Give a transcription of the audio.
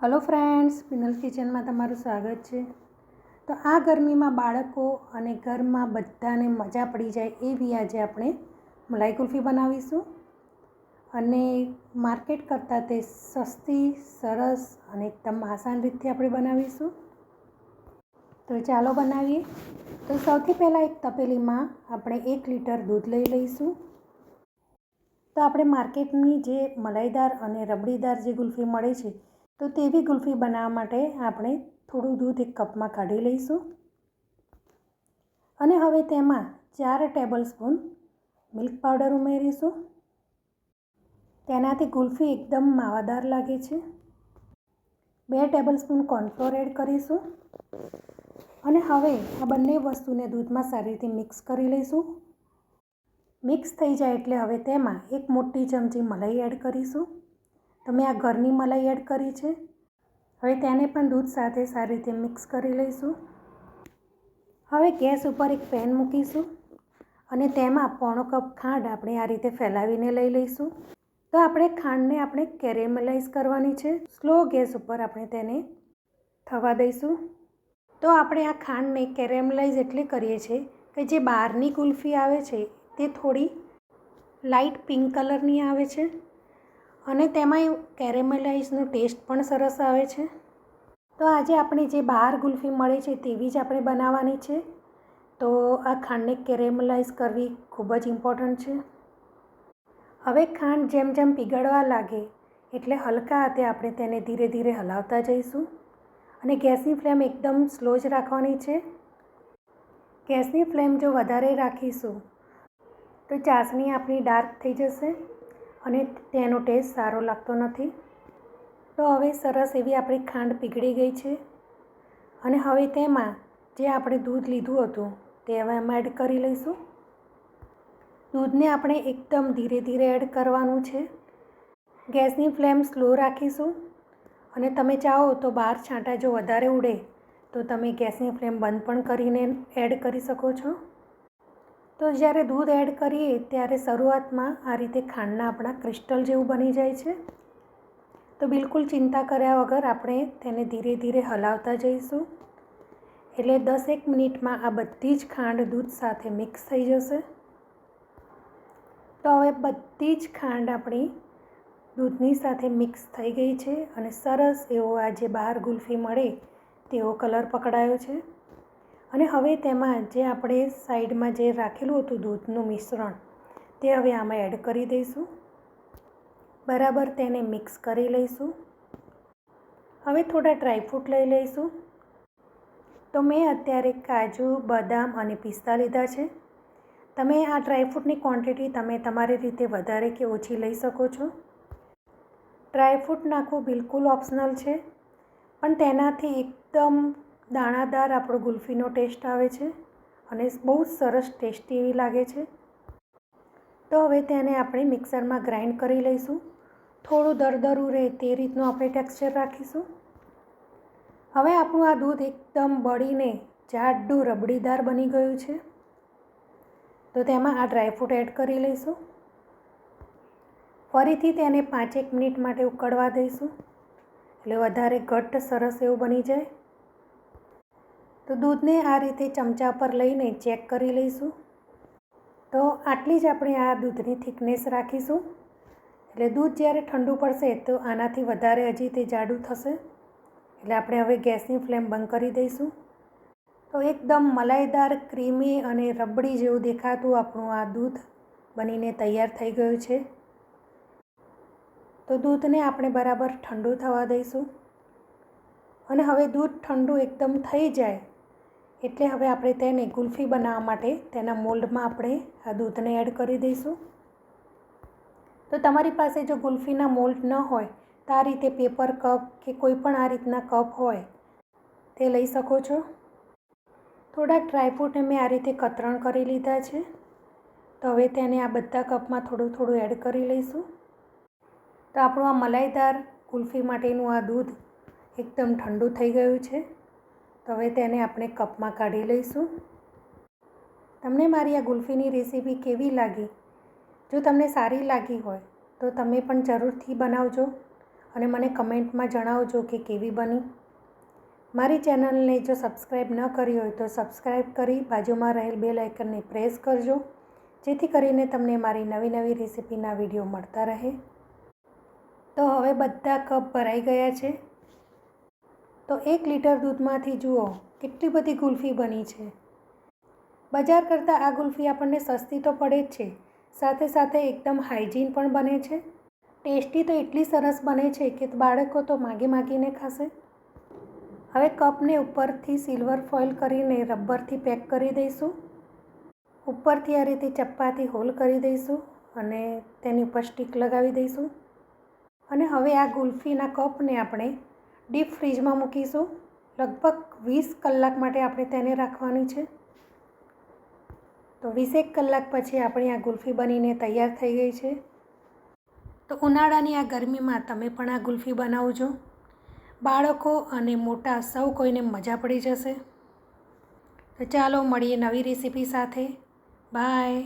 Hello friends, मिनल kitchen में तमारुं स्वागत है। तो आ गर्मी में बाळको अने घर में बधाने मजा पड़ी जाए एवी आजे आपणे मलाई कुल्फी बनावीशुं अने मार्केट करता ते सस्ती सरस अने एकदम आसान रीते आपणे बनावीशुं। तो चलो बनावीए। तो सौथी पहला एक तपेली में आपणे 1 लीटर दूध लई लईशुं। तो आपणे मार्केटनी जे मलाईदार अने रबड़ीदार जे कुल्फी मळे छे तो तेवी कुल्फी बनाववा माटे आपणे थोड़ुं दूध 1 कप में काढी लईशुं अने हवे तेमां 4 टेबलस्पून मिल्क पाउडर उमेरीशुं। तेनाथी कुल्फी एकदम मावादार लागे छे। 2 टेबलस्पून कॉर्नफ्लोर एड करीशुं अने हवे आ बंने वस्तुने दूधमां सारी रीते मिक्स करी लईशुं। मिक्स थई जाए एटले हवे तेमां 1 मोटी चमची मलाई एड करीशुं। तो मैं आ घरनी मलाई एड करी छे। हवे तेने पण दूध साथे सारी रीते मिक्स करी लईशुं। हवे गैस पर एक पेन मूकीशुं अने तेमां पौणो कप खांड आपणे आ रीते फैलावीने लई लईशुं। तो आपणे खांडने आपणे केरेमलाइज करवानी छे। स्लो गैस पर आपणे तेने थवा दईशुं। तो आपणे आ खांडने केरेमलाइज एटले करीए छे के जे बहारनी कुल्फी आवे छे ते थोड़ी लाइट पिंक कलरनी आवे छे अने तेमांय केरेमलाइजनो टेस्ट पण सरस आवे छे। तो आजे आपणे जे बहार कुल्फी मळे छे तेवी ज आपणे बनाववानी छे। तो आ खांडने केरेमलाइज करवी खूब ज इम्पोर्टंट छे। हवे खांड जेम जेम पीगळवा लागे एटले हलका हाथे आपणे तेने धीरे धीरे हलावता जईशुं अने गैसनी फ्लेम एकदम स्लो ज राखवानी छे। गैसनी फ्लेम जो वधारे राखीशुं तो चासणी आपणी डार्क थई जशे अने तेनो टेस्ट सारो लागतो नथी। तो हवे सरस एवी आपणी खांड पीगળી गई छे अने हवे तेमां जे आपणे दूध लीधुं हतुं ते हवे एमां एड करी लईशुं। दूधने आपणे एकदम धीरे धीरे एड करवानुं छे। गैसनी फ्लेम स्लो राखीशुं अने तमे चाहो तो बार छांटा जो वधारे उडे तो तमे गैसनी फ्लेम बंद पण करीने एड करी शको छो। तो ज्यारे दूध एड करीए त्यारे शरूआतमां आ रीते खांडना आपणा क्रिस्टल जेवुं बनी जाय छे। तो बिल्कुल चिंता कर्या वगर आपणे तेने धीरे धीरे हलावता जईशुं एटले 10-1 मिनिटमां आ बधी ज खांड दूध साथे मिक्स थई जशे। तो हवे बधी ज खांड आपणी दूधनी साथे मिक्स थई गई छे अने सरस एवो आ जे बहार कुल्फी मळे तेवो कलर पकड़ायो छे। अने हवे तेमां जे आपणे साइडमां जे राखेલું हतुं दूधनुं मिश्रण ते हवे आमां एड करी दईशुं। बराबर तेने मिक्स करी लईशुं। हवे थोड़ा ड्रायफ्रूट लई लईशुं। तो मैं अत्यारे काजू बदाम अने पिस्ता लीधा छे। तमे आ ड्रायफ्रूटनी क्वॉंटिटी तमे तमारी रीते वधारे के ओછી लई शको छो। ड्रायफ्रूट नाखवुं बिल्कुल ऑप्शनल छे पण तेनाथी एकदम दाणादार आपणो कुल्फीनो टेस्ट आवे छे अने बहु सरस टेस्टी एवी लागे छे। तो हवे तेने आपणे मिक्सरमां ग्राइंड करी लईशुं। थोड़ुं दरदरुं रहे ते रीतनुं आपणे टेक्स्चर राखीशुं। हवे आपणुं आ दूध एकदम बळीने जाडुं रबड़ीदार बनी गयुं छे। तो तेमां आ ड्रायफ्रूट एड करी लईशुं। फरीथी तेने 5-1 मिनिट माटे उकळवा दईशुं એટલે વધારે ઘટ્ટ સરસ એવું બની જાય। तो दूधने आ रीते चमचा पर लईने चेक करी लईशुं। तो आटली ज आपणे आ दूधनी थिकनेस राखीशुं એટલે दूध ज्यारे ठंडू पड़शे तो आनाथी वधारे हजी ते जाडुं थशे એટલે આપણે હવે ગેસની ફ્લેમ બંધ કરી દઈશું। તો એકદમ મલાઈદાર ક્રીમી અને રબડી જેવું દેખાતું આપણું આ दूध બનીને તૈયાર થઈ ગયું છે। તો दूधને આપણે બરાબર ઠંડુ થવા દઈશું અને હવે दूध ઠંડુ એકદમ થઈ જાય એટલે હવે આપણે તેને ગુલ્ફી બનાવવા માટે તેના મોલ્ડમાં આપણે આ दूधને એડ કરી દઈશું। તો તમારી પાસે જો ગુલ્ફીના મોલ્ડ ન હોય તો આ રીતે પેપર કપ કે કોઈ પણ આ રીતના કપ હોય તે લઈ શકો છો। થોડાક ડ્રાયફ્રૂટને મેં આ રીતે કતરણ કરી લીધા છે। તો હવે તેને આ બધા કપમાં થોડું થોડું એડ કરી લઈશું। તો આપણું આ મલાઈદાર કુલ્ફી માટેનું આ दूध એકદમ ઠંડુ થઈ ગયું છે। તો હવે તેને આપણે કપમાં કાઢી લઈશું। તમને મારી આ ગુલ્ફીની રેસીપી કેવી લાગી? જો તમને સારી લાગી હોય તો તમે પણ જરૂરથી બનાવજો અને મને કમેન્ટમાં જણાવજો કે કેવી બની. મારી ચેનલને જો સબસ્ક્રાઈબ ન કરી હોય તો સબસ્ક્રાઈબ કરી બાજુમાં રહેલ બેલ આઇકનને પ્રેસ કરજો, જેથી કરીને તમને મારી નવી નવી રેસીપીના વિડીયો મળતા રહે. તો હવે બધા કપ ભરાઈ ગયા છે. તો 1 લીટર દૂધમાંથી જુઓ કેટલી બધી ગુલ્ફી બની છે. બજાર કરતાં આ ગુલ્ફી આપણને સસ્તી તો પડે જ છે, સાથે સાથે એકદમ હાઇજીન પણ બને છે. ટેસ્ટી તો એટલી સરસ બને છે કે બાળકો તો માગી માગીને ખાશે. હવે કપને ઉપરથી સિલ્વર ફોઇલ કરીને રબરથી પેક કરી દઈશું. ઉપરથી આ રીતે ચપ્પાથી હોલ કરી દઈશું અને તેની ઉપર સ્ટીક લગાવી દઈશું. અને હવે આ ગુલ્ફીના કપને આપણે ડીપ ફ્રીજમાં મૂકીશું. લગભગ 20 કલાક માટે આપણે તેને રાખવાની છે. તો 20 કલાક પછી આપણી આ ગુલ્ફી બનીને તૈયાર થઈ ગઈ છે. તો ઉનાળાની આ ગરમીમાં તમે પણ આ ગુલ્ફી બનાવજો. બાળકો અને મોટા સૌ કોઈને મજા પડી જશે. તો ચાલો મળીએ નવી રેસીપી સાથે. બાય.